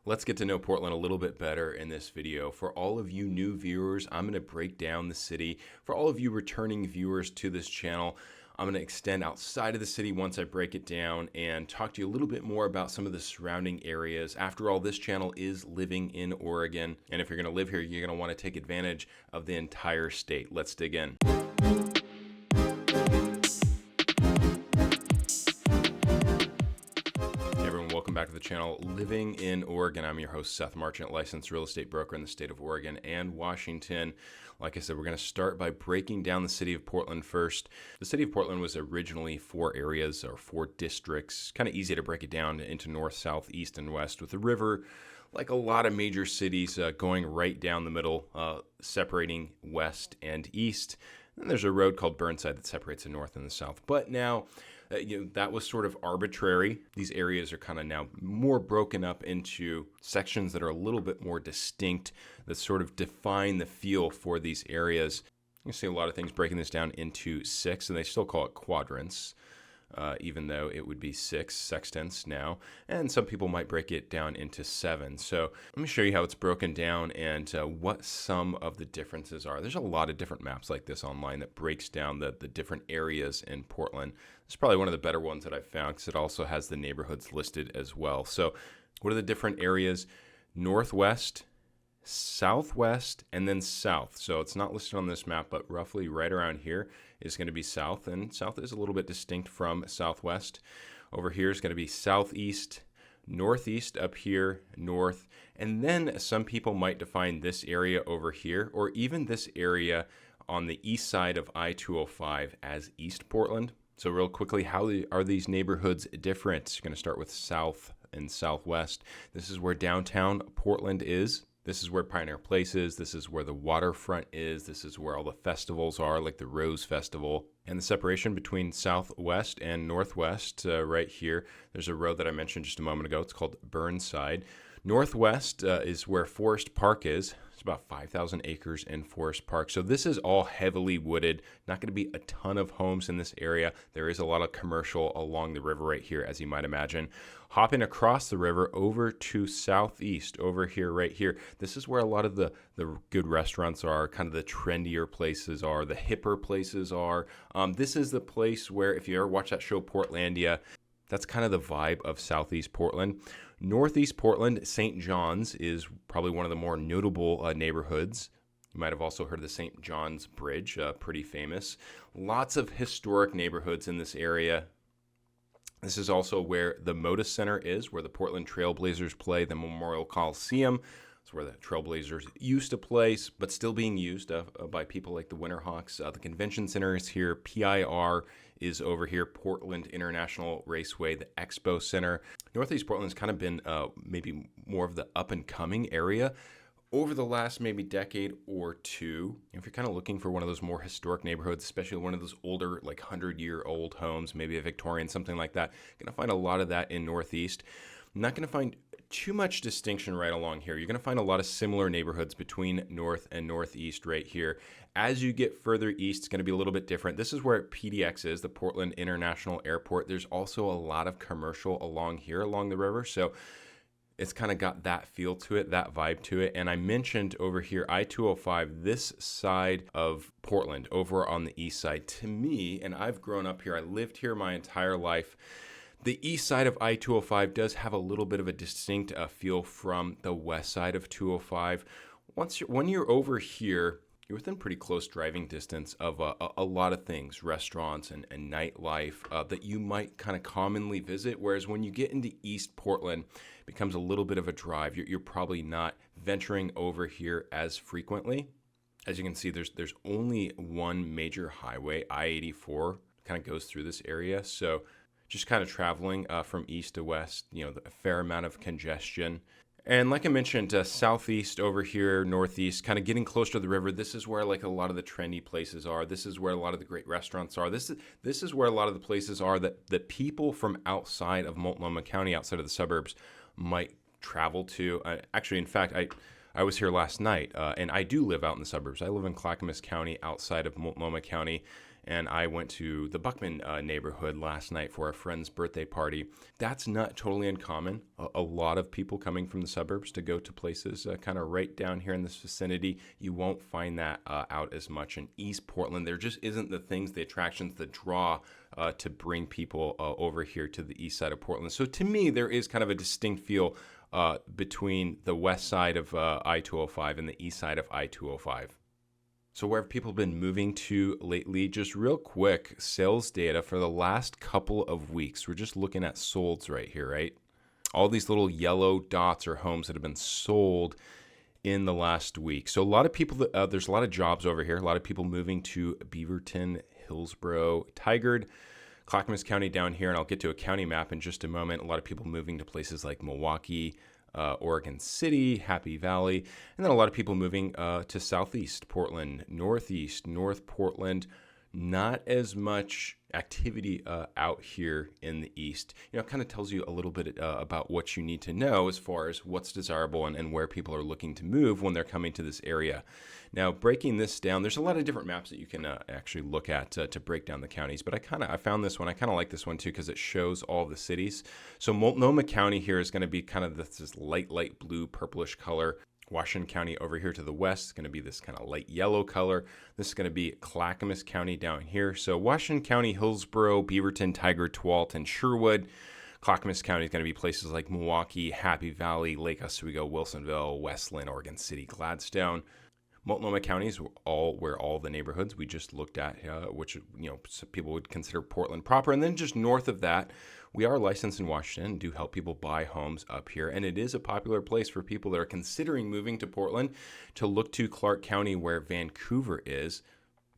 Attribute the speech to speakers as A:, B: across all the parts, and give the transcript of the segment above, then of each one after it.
A: Let's get to know Portland a little bit better in this video. For all of you new viewers, I'm going to break down the city. For all of you returning viewers to this channel, I'm going to extend outside of the city once I break it down and talk to you a little bit more about some of the surrounding areas. After all, this channel is living in Oregon, and if you're going to live here, you're going to want to take advantage of the entire state. Let's dig in. Welcome back to the channel, Living in Oregon. I'm your host, Seth Marchant, licensed real estate broker in the state of Oregon and Washington. Like I said, we're going to start by breaking down the city of Portland first. The city of Portland was originally 4 areas or 4 districts. Kind of easy to break it down into north, south, east, and west, with the river, like a lot of major cities, going right down the middle, separating west and east. And there's a road called Burnside that separates the north and the south. But now, that was sort of arbitrary. These areas are kind of now more broken up into sections that are a little bit more distinct, that sort of define the feel for these areas. You see a lot of things breaking this down into 6, and they still call it quadrants, even though it would be 6 sextants now. And some people might break it down into 7. So let me show you how it's broken down and what some of the differences are. There's a lot of different maps like this online that breaks down the different areas in Portland. It's probably one of the better ones that I've found because it also has the neighborhoods listed as well. So what are the different areas? Northwest, southwest, and then south. So it's not listed on this map, but roughly right around here is going to be south, and south is a little bit distinct from southwest. Over here is going to be southeast, northeast up here, north, and then some people might define this area over here, or even this area on the east side of I-205 as East Portland. So real quickly, how are these neighborhoods different? You're going to start with south and southwest. This is where downtown Portland is. This is where Pioneer Place is. This is where the waterfront is. This is where all the festivals are, like the Rose Festival. And the separation between southwest and northwest, right here, there's a road that I mentioned just a moment ago. It's called Burnside. Northwest is where Forest Park is. It's about 5,000 acres in Forest Park. So this is all heavily wooded. Not going to be a ton of homes in this area. There is a lot of commercial along the river right here, as you might imagine. Hopping across the river over to southeast, over here, right here. This is where a lot of the good restaurants are, kind of the trendier places are, the hipper places are. This is the place where, if you ever watch that show Portlandia, that's kind of the vibe of southeast Portland. Northeast Portland, St. John's is probably one of the more notable neighborhoods. You might have also heard of the St. John's Bridge, pretty famous. Lots of historic neighborhoods in this area. This is also where the Moda Center is, where the Portland Trailblazers play, the Memorial Coliseum. It's where the Trailblazers used to play, but still being used by people like the Winterhawks. The Convention Center is here. PIR is over here. Portland International Raceway, the Expo Center. Northeast Portland's kind of been maybe more of the up-and-coming area over the last maybe decade or two. If you're kind of looking for one of those more historic neighborhoods, especially one of those older, like 100-year-old homes, maybe a Victorian, something like that, you're going to find a lot of that in Northeast. I'm not going to find too much distinction right along here. You're going to find a lot of similar neighborhoods between north and northeast right here. As you get further east, it's going to be a little bit different. This is where PDX is, the Portland International Airport. There's also a lot of commercial along here, along the river. So it's kind of got that feel to it, that vibe to it. And I mentioned over here, I-205, this side of Portland, over on the east side. To me, and I've grown up here, I lived here my entire life, the east side of I-205 does have a little bit of a distinct feel from the west side of 205. When you're over here, you're within pretty close driving distance of a lot of things, restaurants and nightlife that you might kind of commonly visit. Whereas when you get into East Portland, it becomes a little bit of a drive. You're probably not venturing over here as frequently. As you can see, there's only one major highway, I-84, kind of goes through this area. So just kind of traveling from east to west, a fair amount of congestion. And like I mentioned, southeast over here, northeast, kind of getting closer to the river. This is where like a lot of the trendy places are. This is where a lot of the great restaurants are. This is where a lot of the places are that people from outside of Multnomah County, outside of the suburbs, might travel to. Actually, in fact, I was here last night, and I do live out in the suburbs. I live in Clackamas County, outside of Multnomah County. and I went to the Buckman neighborhood last night for a friend's birthday party. That's not totally uncommon. A lot of people coming from the suburbs to go to places kind of right down here in this vicinity. You won't find that out as much in East Portland. There just isn't the things, the attractions, the draw to bring people over here to the east side of Portland. So to me, there is kind of a distinct feel between the west side of I-205 and the east side of I-205. So where have people been moving to lately? Just real quick, sales data for the last couple of weeks. We're just looking at solds right here, right? All these little yellow dots are homes that have been sold in the last week. So a lot of people, there's a lot of jobs over here. A lot of people moving to Beaverton, Hillsborough, Tigard, Clackamas County down here, and I'll get to a county map in just a moment. A lot of people moving to places like Milwaukee, Oregon City, Happy Valley, and then a lot of people moving to Southeast Portland, Northeast, North Portland. Not as much activity out here in the east. It kind of tells you a little bit about what you need to know as far as what's desirable and where people are looking to move when they're coming to this area. Now, breaking this down, there's a lot of different maps that you can actually look at to break down the counties, but I found this one. I kind of like this one too because it shows all the cities. So Multnomah County here is going to be kind of this light blue, purplish color. Washington County over here to the west is going to be this kind of light yellow color. This is going to be Clackamas County down here. So Washington County, Hillsborough, Beaverton, Tigard, Tualatin, and Sherwood. Clackamas County is going to be places like Milwaukee, Happy Valley, Lake Oswego, Wilsonville, Westland, Oregon City, Gladstone. Multnomah County is where all the neighborhoods we just looked at, which some people would consider Portland proper. And then just north of that, we are licensed in Washington and do help people buy homes up here. And it is a popular place for people that are considering moving to Portland to look to Clark County, where Vancouver is.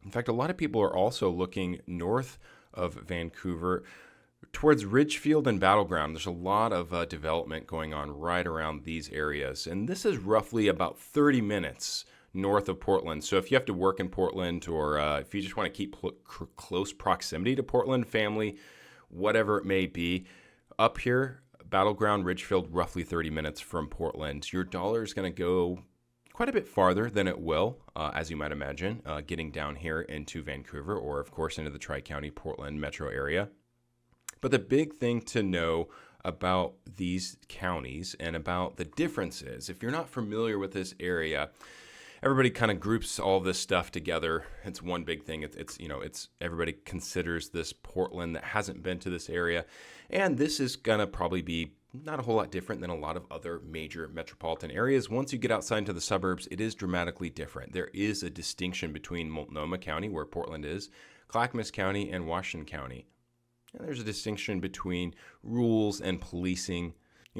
A: In fact, a lot of people are also looking north of Vancouver towards Ridgefield and Battleground. There's a lot of development going on right around these areas. And this is roughly about 30 minutes north of Portland. So if you have to work in Portland, or if you just want to keep close proximity to Portland, family, whatever it may be, up here, Battleground, Ridgefield, roughly 30 minutes from Portland. Your dollar is going to go quite a bit farther than it will, as you might imagine, getting down here into Vancouver, or of course into the Tri-County Portland metro area. But the big thing to know about these counties and about the differences, if you're not familiar with this area, everybody kind of groups all this stuff together. It's one big thing. It's everybody considers this Portland that hasn't been to this area. And this is going to probably be not a whole lot different than a lot of other major metropolitan areas. Once you get outside into the suburbs, it is dramatically different. There is a distinction between Multnomah County, where Portland is, Clackamas County, and Washington County. And there's a distinction between rules and policing.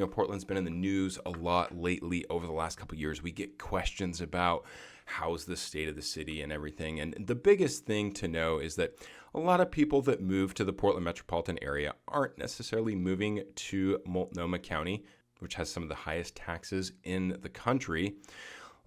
A: Portland's been in the news a lot lately over the last couple of years. We get questions about how's the state of the city and everything. And the biggest thing to know is that a lot of people that move to the Portland metropolitan area aren't necessarily moving to Multnomah County, which has some of the highest taxes in the country.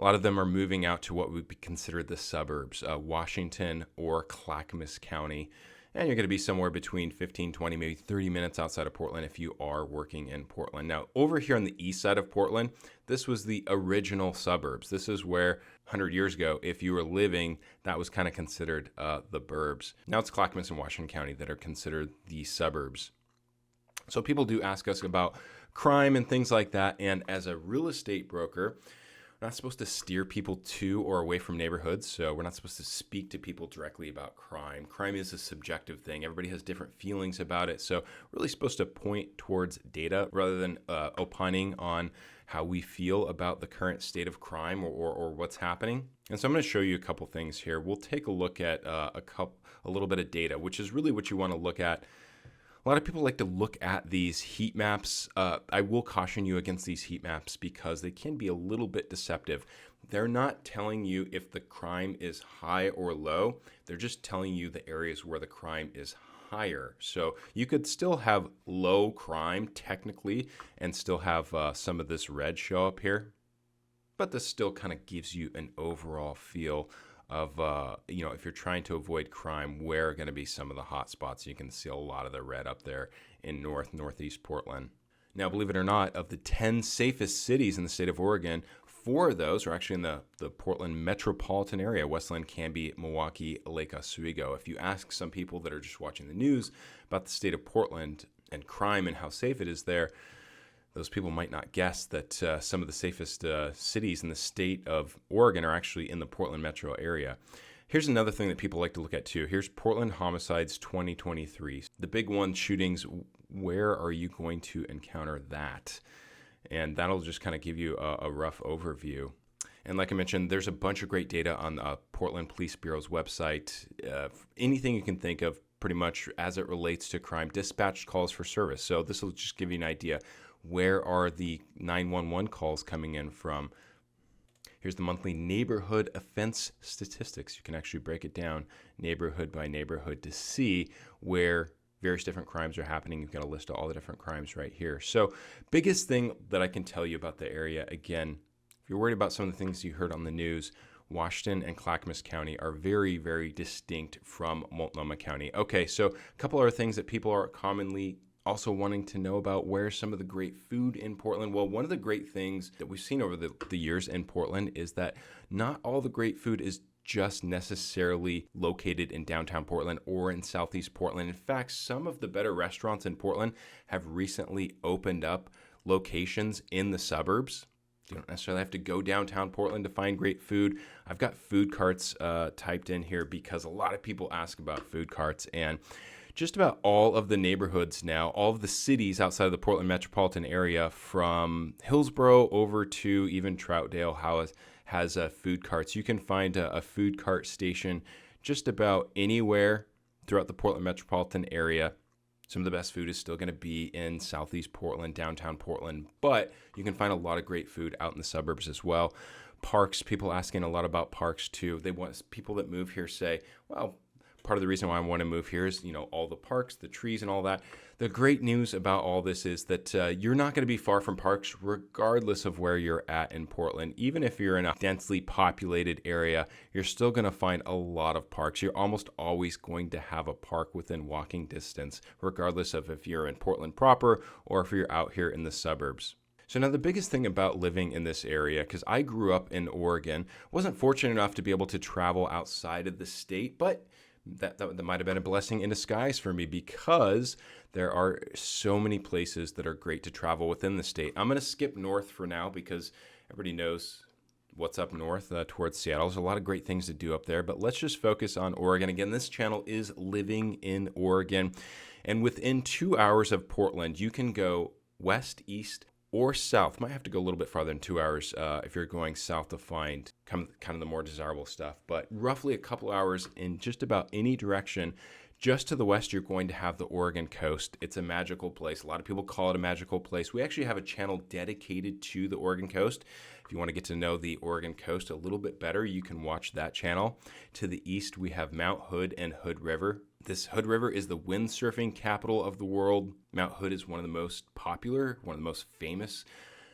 A: A lot of them are moving out to what would be considered the suburbs, Washington or Clackamas County. And you're going to be somewhere between 15, 20, maybe 30 minutes outside of Portland if you are working in Portland. Now, over here on the east side of Portland, this was the original suburbs. This is where 100 years ago, if you were living, that was kind of considered the burbs. Now it's Clackamas and Washington County that are considered the suburbs. So people do ask us about crime and things like that. And as a real estate broker, we're not supposed to steer people to or away from neighborhoods, so we're not supposed to speak to people directly about crime. Crime is a subjective thing. Everybody has different feelings about it, so we're really supposed to point towards data rather than opining on how we feel about the current state of crime or what's happening. And so I'm going to show you a couple things here. We'll take a look at a little bit of data, which is really what you want to look at. A lot of people like to look at these heat maps. I will caution you against these heat maps because they can be a little bit deceptive. They're not telling you if the crime is high or low. They're just telling you the areas where the crime is higher. So you could still have low crime technically and still have some of this red show up here. But this still kind of gives you an overall feel of, if you're trying to avoid crime, where are going to be some of the hot spots. You can see a lot of the red up there in northeast Portland. Now, believe it or not, of the 10 safest cities in the state of Oregon, 4 of those are actually in the Portland metropolitan area: Westland, Canby, Milwaukee, Lake Oswego. If you ask some people that are just watching the news about the state of Portland and crime and how safe it is there, those people might not guess that some of the safest cities in the state of Oregon are actually in the Portland metro area. Here's another thing that people like to look at too. Here's Portland homicides 2023. The big one, shootings. Where are you going to encounter that? And that'll just kind of give you a rough overview. And like I mentioned, there's a bunch of great data on the Portland Police Bureau's website. Anything you can think of pretty much as it relates to crime, dispatched calls for service. So this will just give you an idea. Where are the 911 calls coming in from? Here's the monthly neighborhood offense statistics. You can actually break it down neighborhood by neighborhood to see where various different crimes are happening. You've got a list of all the different crimes right here. So biggest thing that I can tell you about the area, again, if you're worried about some of the things you heard on the news, Washington and Clackamas County are very, very distinct from Multnomah County. Okay, so a couple other things that people are commonly also wanting to know about. Where's some of the great food in Portland? Well, one of the great things that we've seen over the years in Portland is that not all the great food is just necessarily located in downtown Portland or in southeast Portland. In fact, some of the better restaurants in Portland have recently opened up locations in the suburbs. You don't necessarily have to go downtown Portland to find great food. I've got food carts typed in here because a lot of people ask about food carts, and just about all of the neighborhoods now, all of the cities outside of the Portland metropolitan area, from Hillsborough over to even Troutdale, has food carts. You can find a food cart station just about anywhere throughout the Portland metropolitan area. Some of the best food is still going to be in southeast Portland, downtown Portland, but you can find a lot of great food out in the suburbs as well. Parks, people asking a lot about parks too. They want people that move here say, well, part of the reason why I want to move here is, all the parks, the trees and all that. The great news about all this is that you're not going to be far from parks regardless of where you're at in Portland. Even if you're in a densely populated area, you're still going to find a lot of parks. You're almost always going to have a park within walking distance, regardless of if you're in Portland proper or if you're out here in the suburbs. So now the biggest thing about living in this area, because I grew up in Oregon, wasn't fortunate enough to be able to travel outside of the state, but that might have been a blessing in disguise for me because there are so many places that are great to travel within the state. I'm going to skip north for now because everybody knows what's up north towards Seattle. There's a lot of great things to do up there, but let's just focus on Oregon. Again, this channel is Living in Oregon, and within 2 hours of Portland, you can go west, east, or south. Might have to go a little bit farther than 2 hours if you're going south to find kind of the more desirable stuff. But roughly a couple hours in just about any direction. Just to the west, you're going to have the Oregon coast. It's a magical place. A lot of people call it a magical place. We actually have a channel dedicated to the Oregon coast. If you want to get to know the Oregon coast a little bit better, you can watch that channel. To the east, we have Mount Hood and Hood River. This Hood River is the windsurfing capital of the world. Mount Hood is one of the most popular, one of the most famous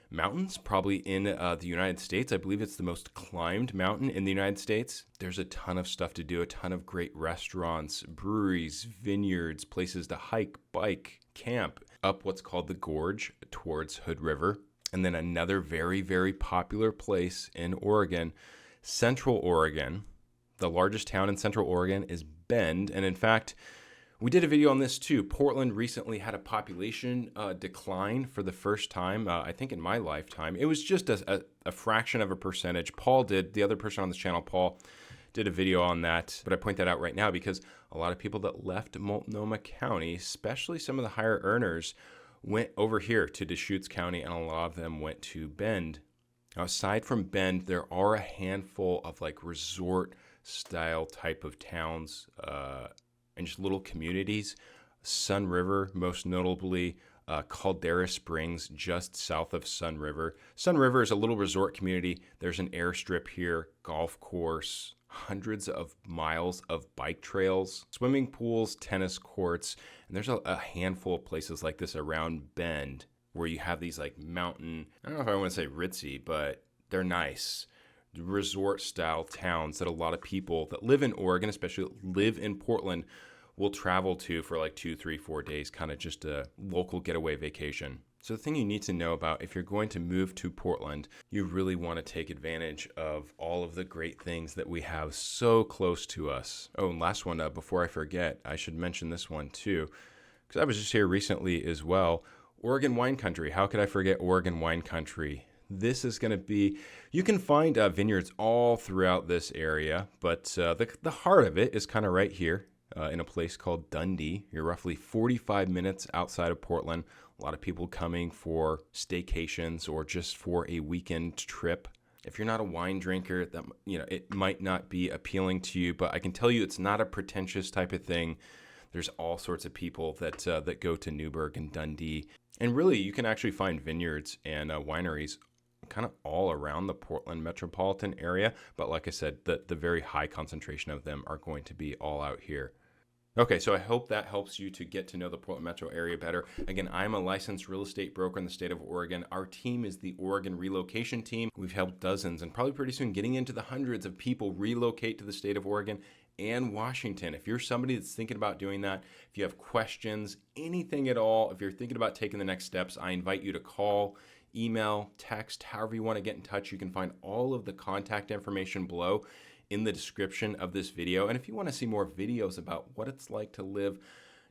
A: mountains, probably in the United States. I believe it's the most climbed mountain in the United States. There's a ton of stuff to do, a ton of great restaurants, breweries, vineyards, places to hike, bike, camp up what's called the Gorge towards Hood River. And then another very, very popular place in Oregon, Central Oregon. The largest town in Central Oregon is Bend. And in fact, we did a video on this too. Portland recently had a population decline for the first time, I think in my lifetime. It was just a fraction of a percentage. Paul did, the other person on this channel, Paul, did a video on that. But I point that out right now because a lot of people that left Multnomah County, especially some of the higher earners, went over here to Deschutes County, and a lot of them went to Bend. Now, aside from Bend, there are a handful of like resort style type of towns and just little communities. Sun River, most notably, Caldera Springs, just south of Sun River. Sun River is a little resort community. There's an airstrip here, golf course, hundreds of miles of bike trails, swimming pools, tennis courts, and there's a handful of places like this around Bend where you have these like mountain, I don't know if I want to say ritzy, but they're nice resort style towns that a lot of people that live in Oregon, especially live in Portland, will travel to for like 2, 3, 4 days, kind of just a local getaway vacation. So the thing you need to know about if you're going to move to Portland, you really want to take advantage of all of the great things that we have so close to us. Oh, and last one, before I forget, I should mention this one too, because I was just here recently as well. Oregon wine country. How could I forget Oregon wine country? This is going to be, you can find vineyards all throughout this area, but the heart of it is kind of right here in a place called Dundee. You're roughly 45 minutes outside of Portland. A lot of people coming for staycations or just for a weekend trip. If you're not a wine drinker, that it might not be appealing to you, but I can tell you it's not a pretentious type of thing. There's all sorts of people that go to Newburgh and Dundee. And really, you can actually find vineyards and wineries kind of all around the Portland metropolitan area. But like I said, the very high concentration of them are going to be all out here. Okay, so I hope that helps you to get to know the Portland metro area better. Again, I'm a licensed real estate broker in the state of Oregon. Our team is the Oregon Relocation Team. We've helped dozens and probably pretty soon getting into the hundreds of people relocate to the state of Oregon and Washington. If you're somebody that's thinking about doing that, if you have questions, anything at all, if you're thinking about taking the next steps, I invite you to call, email, text, however you want to get in touch. You can find all of the contact information below in the description of this video. And if you want to see more videos about what it's like to live,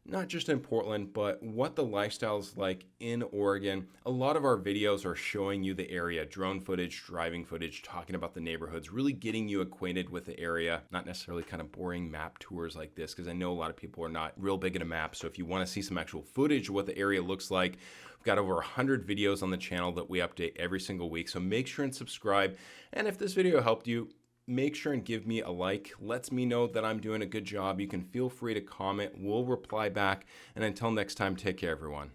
A: not just in Portland, but what the lifestyle is like in Oregon, a lot of our videos are showing you the area, drone footage, driving footage, talking about the neighborhoods, really getting you acquainted with the area, not necessarily kind of boring map tours like this, because I know a lot of people are not real big into maps. So if you want to see some actual footage of what the area looks like, we've got over 100 videos on the channel that we update every single week. So make sure and subscribe. And if this video helped you, make sure and give me a like. Lets me know that I'm doing a good job. You can feel free to comment. We'll reply back. And until next time, take care, everyone.